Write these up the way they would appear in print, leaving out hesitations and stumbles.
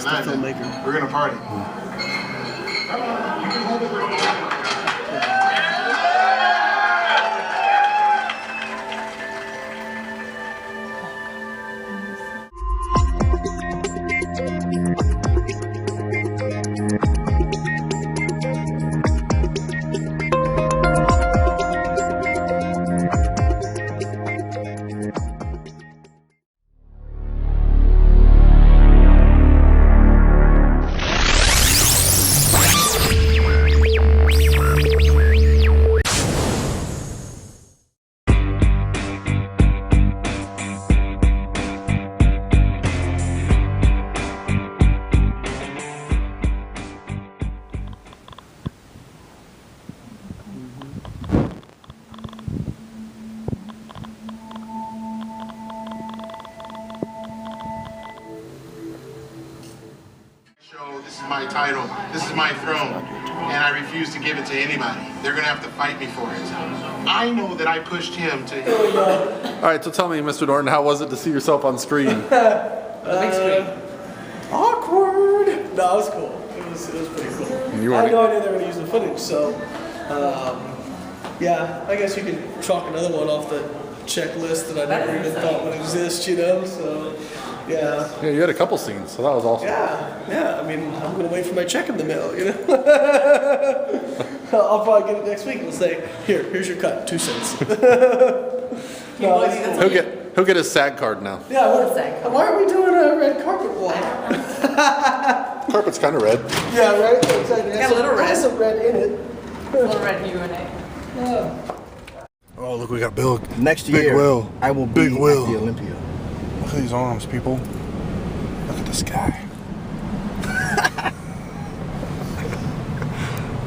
He's the filmmaker. We're gonna party. This is my title, this is my throne, and I refuse to give it to anybody. They're gonna have to fight me for it. I know that I pushed him to... All right, so tell me, Mr. Norton, how was it to see yourself on screen? Big screen. Awkward. No, it was cool. It was pretty cool. I had no idea they were gonna use the footage, so yeah, I guess you can chalk another one off the checklist that I never even thought would exist, you know, so... Yeah. Yeah, you had a couple scenes, so that was awesome. Yeah. I mean, I'm gonna wait for my check in the mail, you know. I'll probably get it next week and we'll say, here's your cut, 2 cents. No, he'll get his SAG card now. Yeah. Why are we doing a red carpet walk? Carpet's kind of red. Yeah, right. Exactly. Got a little red. Has some red in it. A little red UNA. Oh, look, we got Bill. Next Big year, Will. I will be Big Will. at the Olympia. Look at these arms, people. Look at this guy.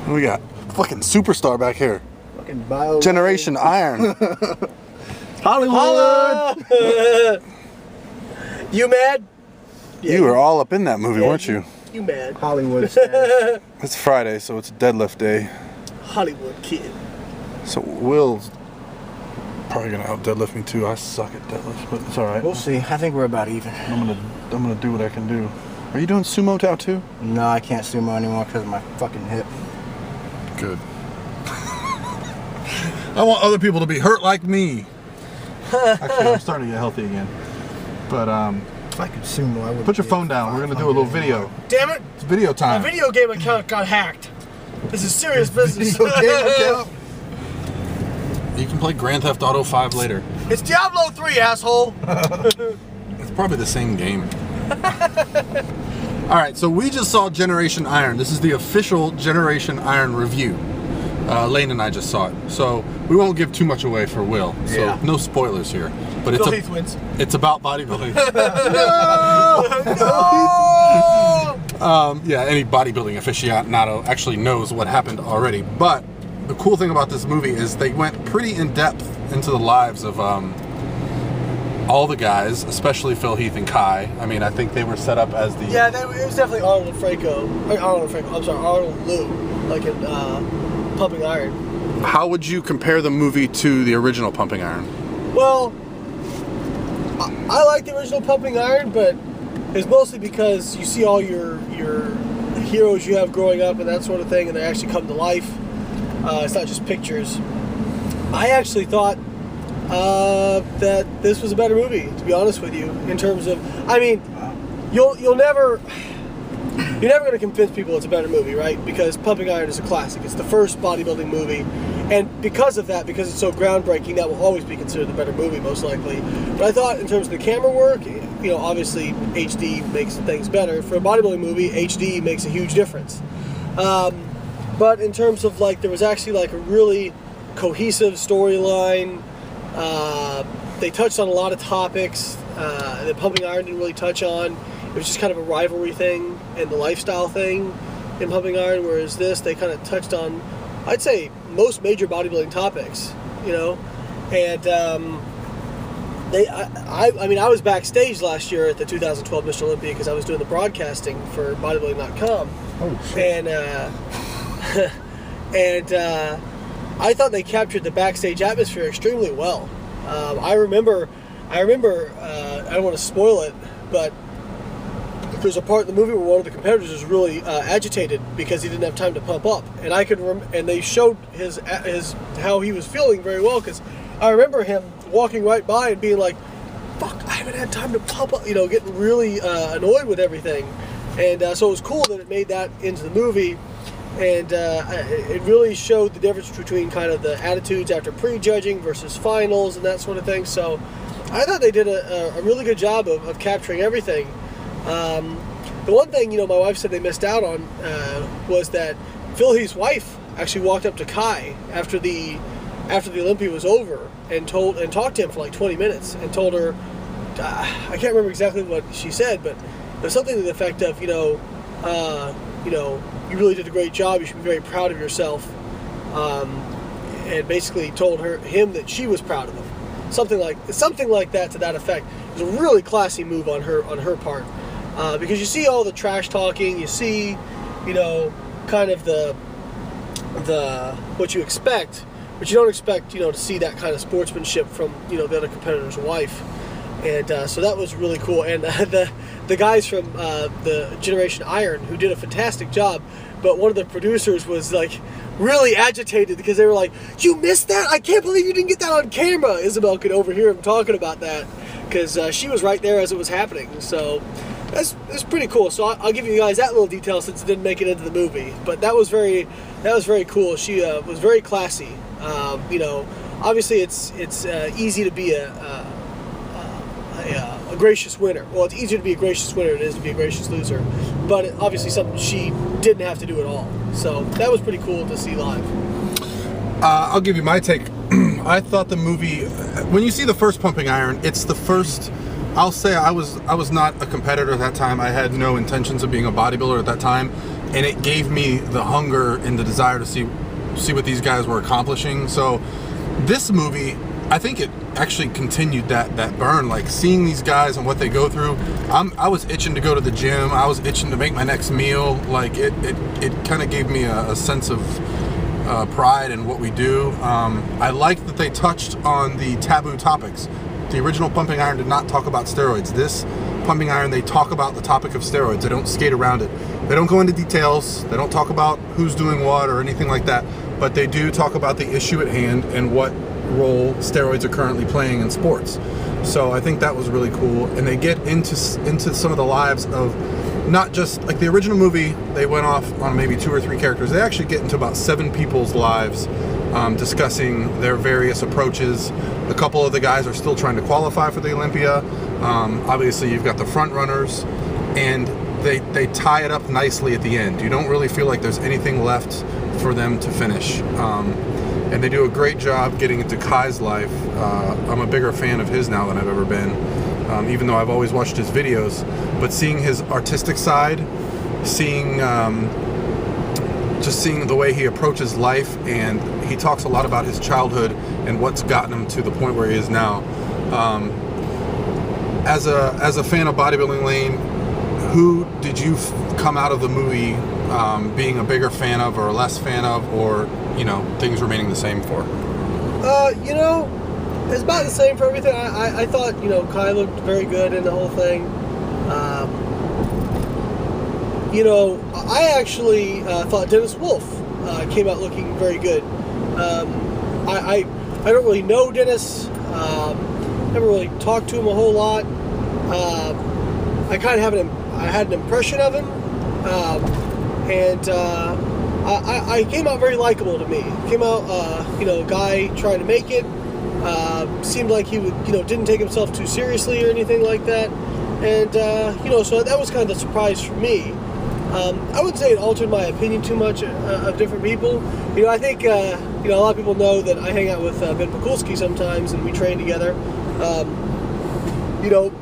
What do we got? Fucking superstar back here. Fucking bio. Generation Iron. Hollywood! You mad? You were all up in that movie, weren't you? You mad? Hollywood status. It's Friday, so it's deadlift day. Hollywood kid. So Will's probably gonna out deadlift me too. I suck at deadlifts, but it's all right. We'll see. I think we're about even. I'm gonna do what I can do. Are you doing sumo now too? No, I can't sumo anymore because of my fucking hip. Good. I want other people to be hurt like me. Actually, I'm starting to get healthy again. But if I could sumo, I would. Put your phone down. We're gonna do a little video. Damn it! It's video time. My video game account got hacked. This is serious business. Video game account. You can play Grand Theft Auto 5 later. It's Diablo 3, asshole. It's probably the same game. All right, so we just saw Generation Iron. This is the official Generation Iron review. Layne and I just saw it, so we won't give too much away for Will. So no spoilers here. But Phil Heath wins. It's about bodybuilding. No! Yeah, any bodybuilding aficionado actually knows what happened already. But the cool thing about this movie is they went pretty in depth into the lives of all the guys, especially Phil Heath and Kai. I mean, I think they were set up as the... Yeah, it was definitely Arnold and Franco. Arnold and Lou, like in Pumping Iron. How would you compare the movie to the original Pumping Iron? Well, I like the original Pumping Iron, but it's mostly because you see all your heroes you have growing up and that sort of thing, and they actually come to life. It's not just pictures. I actually thought that this was a better movie, to be honest with you, in terms of, I mean, you're never going to convince people it's a better movie, right? Because Pumping Iron is a classic. It's the first bodybuilding movie, and because of that, because it's so groundbreaking, that will always be considered the better movie, most likely. But I thought in terms of the camera work, you know, obviously HD makes things better. For a bodybuilding movie, HD makes a huge difference. But in terms of, like, there was actually like a really cohesive storyline. They touched on a lot of topics that Pumping Iron didn't really touch on. It was just kind of a rivalry thing and the lifestyle thing in Pumping Iron, whereas this, they kind of touched on, I'd say, most major bodybuilding topics, you know. And I mean, I was backstage last year at the 2012 Mr. Olympia because I was doing the broadcasting for bodybuilding.com. Oh, shit. And I thought they captured the backstage atmosphere extremely well. I remember, I don't want to spoil it, but there's a part in the movie where one of the competitors is really agitated because he didn't have time to pump up, and and they showed his how he was feeling very well, because I remember him walking right by and being like, "Fuck, I haven't had time to pump up," getting really annoyed with everything, and so it was cool that it made that into the movie, and it really showed the difference between kind of the attitudes after prejudging versus finals and that sort of thing. So I thought they did a really good job of capturing everything. The one thing, my wife said they missed out on was that Philly's wife actually walked up to Kai after the Olympia was over and talked to him for like 20 minutes and told her, I can't remember exactly what she said, but there's something to the effect of, you really did a great job. You should be very proud of yourself, and basically told him that she was proud of him. Something like that, to that effect. It was a really classy move on her part, because you see all the trash talking, you see, kind of the what you expect, but you don't expect, to see that kind of sportsmanship from, the other competitor's wife, and so that was really cool. And the guys from the Generation Iron, who did a fantastic job, but one of the producers was like really agitated because they were like, "You missed that? I can't believe you didn't get that on camera." Isabel could overhear him talking about that because she was right there as it was happening. So that's pretty cool. So I'll give you guys that little detail since it didn't make it into the movie. But that was very cool. She was very classy. Obviously it's easy to be a gracious winner. Well, it's easier to be a gracious winner than it is to be a gracious loser. But obviously something she didn't have to do at all. So that was pretty cool to see live. I'll give you my take. I thought the movie, when you see the first Pumping Iron, it's the first. I'll say I was not a competitor at that time. I had no intentions of being a bodybuilder at that time, and it gave me the hunger and the desire to see what these guys were accomplishing. So this movie, I think it actually continued that burn, like seeing these guys and what they go through. I was itching to go to the gym. I was itching to make my next meal. Like it kind of gave me a sense of pride in what we do. I like that they touched on the taboo topics. The original Pumping Iron did not talk about steroids. This Pumping Iron, they talk about the topic of steroids. They don't skate around it. They don't go into details. They don't talk about who's doing what or anything like that. But they do talk about the issue at hand and what role steroids are currently playing in sports. So I think that was really cool. And they get into some of the lives of not just like the original movie. They went off on maybe 2 or 3 characters. They actually get into about 7 people's lives, discussing their various approaches. A couple of the guys are still trying to qualify for the Olympia. Obviously you've got the front runners, and they tie it up nicely at the end. You don't really feel like there's anything left for them to finish. And they do a great job getting into Kai's life. I'm a bigger fan of his now than I've ever been, even though I've always watched his videos. But seeing his artistic side, seeing the way he approaches life, and he talks a lot about his childhood and what's gotten him to the point where he is now. As a fan of bodybuilding, Layne, who did you come out of the movie being a bigger fan of or a less fan of, or things remaining the same for? It's about the same for everything. I thought Kai looked very good in the whole thing. I actually thought Dennis Wolf came out looking very good. I don't really know Dennis. Never really talked to him a whole lot. I kind of had an impression of him, and I came out very likable to me. Came out, a guy trying to make it. Seemed like he would, didn't take himself too seriously or anything like that. And so that was kind of the surprise for me. I wouldn't say it altered my opinion too much of different people. I think a lot of people know that I hang out with Ben Pakulski sometimes, and we train together.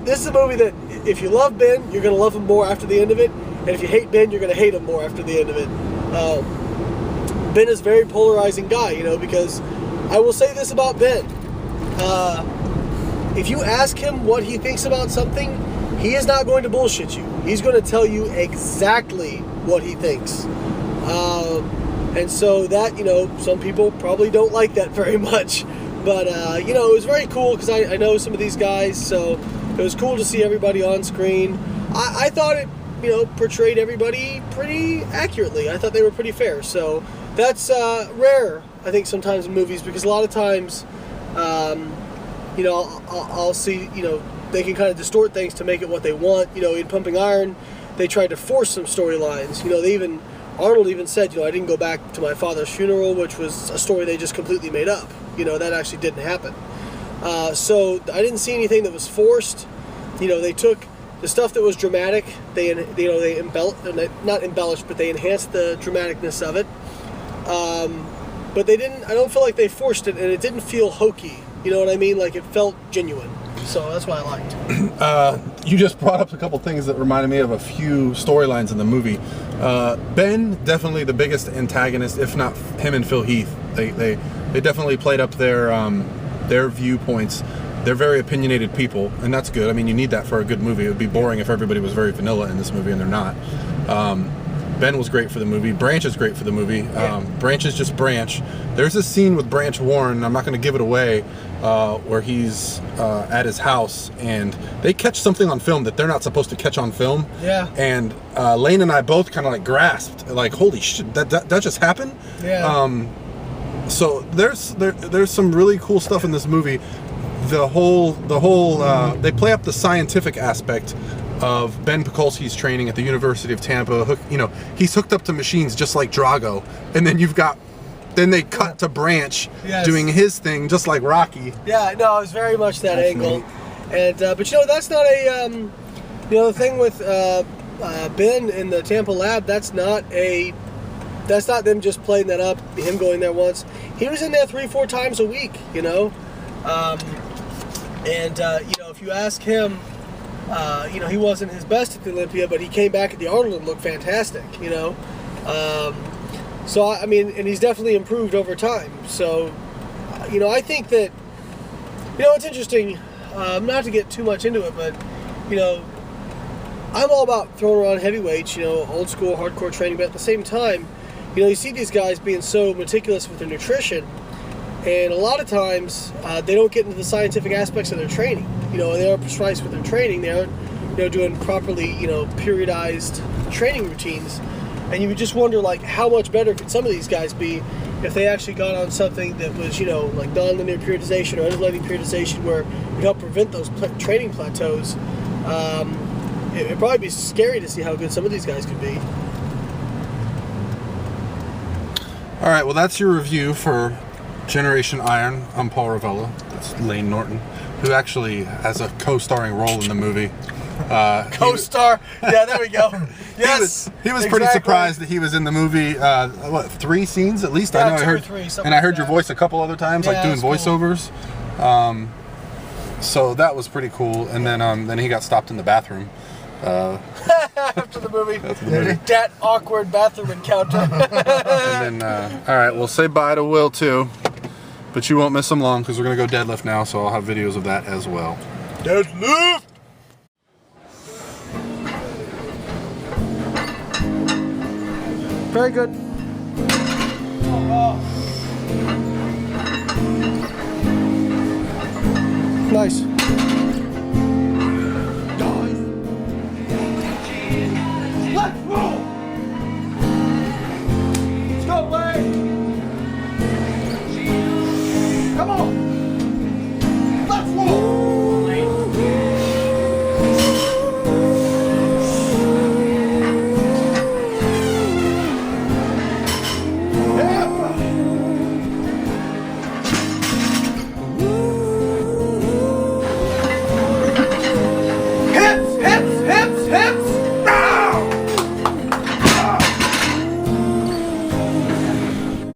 This is a movie that if you love Ben, you're going to love him more after the end of it, and if you hate Ben, you're going to hate him more after the end of it. Ben is a very polarizing guy, because I will say this about Ben. If you ask him what he thinks about something, he is not going to bullshit you. He's going to tell you exactly what he thinks. And so that, some people probably don't like that very much. But, it was very cool because I know some of these guys, so it was cool to see everybody on screen. I thought portrayed everybody pretty accurately. I thought they were pretty fair. So that's rare, I think, sometimes in movies, because a lot of times, I'll see, they can kind of distort things to make it what they want. In Pumping Iron, they tried to force some storylines. Arnold even said, I didn't go back to my father's funeral, which was a story they just completely made up. That actually didn't happen. So I didn't see anything that was forced. They took the stuff that was dramatic. They not embellished, but they enhanced the dramaticness of it. But they didn't. I don't feel like they forced it, and it didn't feel hokey. You know what I mean? Like, it felt genuine. So that's what I liked. You just brought up a couple things that reminded me of a few storylines in the movie. Ben, definitely the biggest antagonist, if not him and Phil Heath. They definitely played up their viewpoints. They're very opinionated people, and that's good. I mean, you need that for a good movie. It would be boring if everybody was very vanilla in this movie, and they're not. Ben was great for the movie. Branch is great for the movie. Branch is just Branch. There's a scene with Branch Warren, I'm not going to give it away, where he's at his house, and they catch something on film that they're not supposed to catch on film. Yeah. And Layne and I both kind of grasped, holy shit, that just happened? Yeah. So there's some really cool stuff in this movie. The whole they play up the scientific aspect of Ben Pekulski's training at the University of Tampa. He's hooked up to machines just like Drago, and then they cut to Branch doing his thing just like Rocky. Yeah, no, it was very much that angle. Neat. And but that's not a the thing with Ben in the Tampa lab. That's not them just playing that up. Him going there once. He was in there 3-4 times a week. If you ask him, he wasn't his best at the Olympia, but he came back at the Arnold and looked fantastic. So I mean, and he's definitely improved over time. So, I think that, it's interesting. Not to get too much into it, but I'm all about throwing around heavyweights. Old school hardcore training, but at the same time, you see these guys being so meticulous with their nutrition. And a lot of times, they don't get into the scientific aspects of their training. They aren't precise with their training. They aren't, doing properly, periodized training routines. And you would just wonder, how much better could some of these guys be if they actually got on something that was, like nonlinear periodization or undulating periodization, where it would help prevent those training plateaus. It'd probably be scary to see how good some of these guys could be. All right, well, that's your review for Generation Iron. I'm Paul Revelia. That's Layne Norton, who actually has a co-starring role in the movie. Co-star? Yeah, there we go. Yes, he was pretty surprised that he was in the movie. 3 scenes at least? Yeah, I know 2 I heard, or 3, and I heard your voice a couple other times, doing voiceovers. Cool. So that was pretty cool. And then he got stopped in the bathroom. After the movie. That awkward bathroom encounter. And then, all right, we'll say bye to Will too, but you won't miss him long because we're gonna go deadlift now, so I'll have videos of that as well. Deadlift. Very good. Nice.